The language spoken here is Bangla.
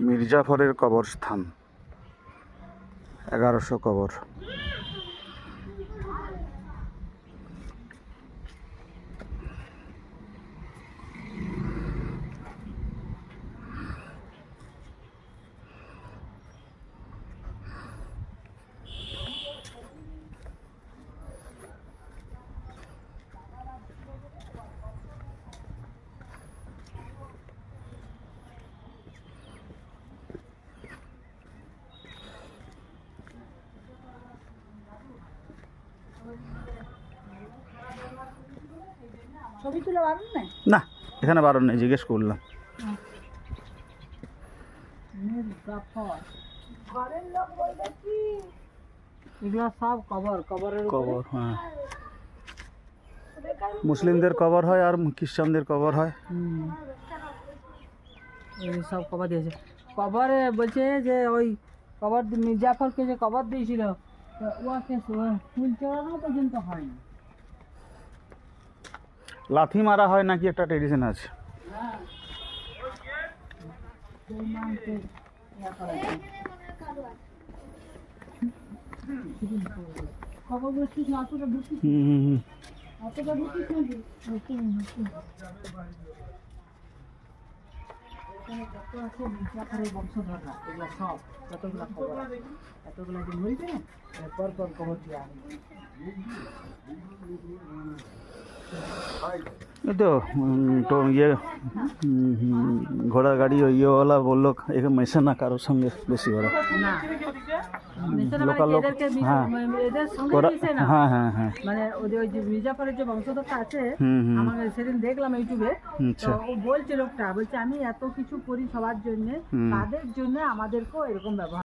মির্জাফরের কবরস্থান, 1100 কবর। ছবি তুলে বারণ নেই? না, এখানে বারণ নেই, জিজ্ঞেস করলাম। ঘরের লোক বলবে কি এগুলা সব কবর, কবরের কবর, হ্যাঁ, মুসলিমদের কবর হয় আর খ্রিস্টানদের কবর হয়। এই সব কবর দিয়েছে। কবরে বলছে যে ওই কবর মির্জাফরকে যে কবর দিয়েছিল ওকে ফুল চড়ানো পর্যন্ত হয়নি। লাথি মারা হয় নাকি একটা ট্রেডিশন আছে। খবর বলছিস না, অতটা ঢুকিস অতটা ঢুকিস নাকি? যত আছে মির্জাফরের বংশধররা, এগুলো সব যতগুলা খবর আছে, এতগুলা যে মরিবে না, পর পর খবর দিয়ে আনি। এই তো ইয়ে ঘোড়া গাড়ি ইয়েওয়ালা বললো এখানে মেশে না কারোর সঙ্গে বেশি ওরা। না লোকাল লোক, হ্যাঁ এদের সঙ্গে ওরা, মিশে না। হ্যাঁ হ্যাঁ হ্যাঁ, মানে ওদের ওই যে মির্জাফরের যে বংশধরটা আছে, হুম। আমাকে সেদিন দেখলাম ইউটিউবে, আচ্ছা, তো ও বলছে, লোকটা বলছে আমি এত কিছু করি সবার জন্য, হুম। তাদের জন্য আমাদেরকেও এরকম ব্যবহার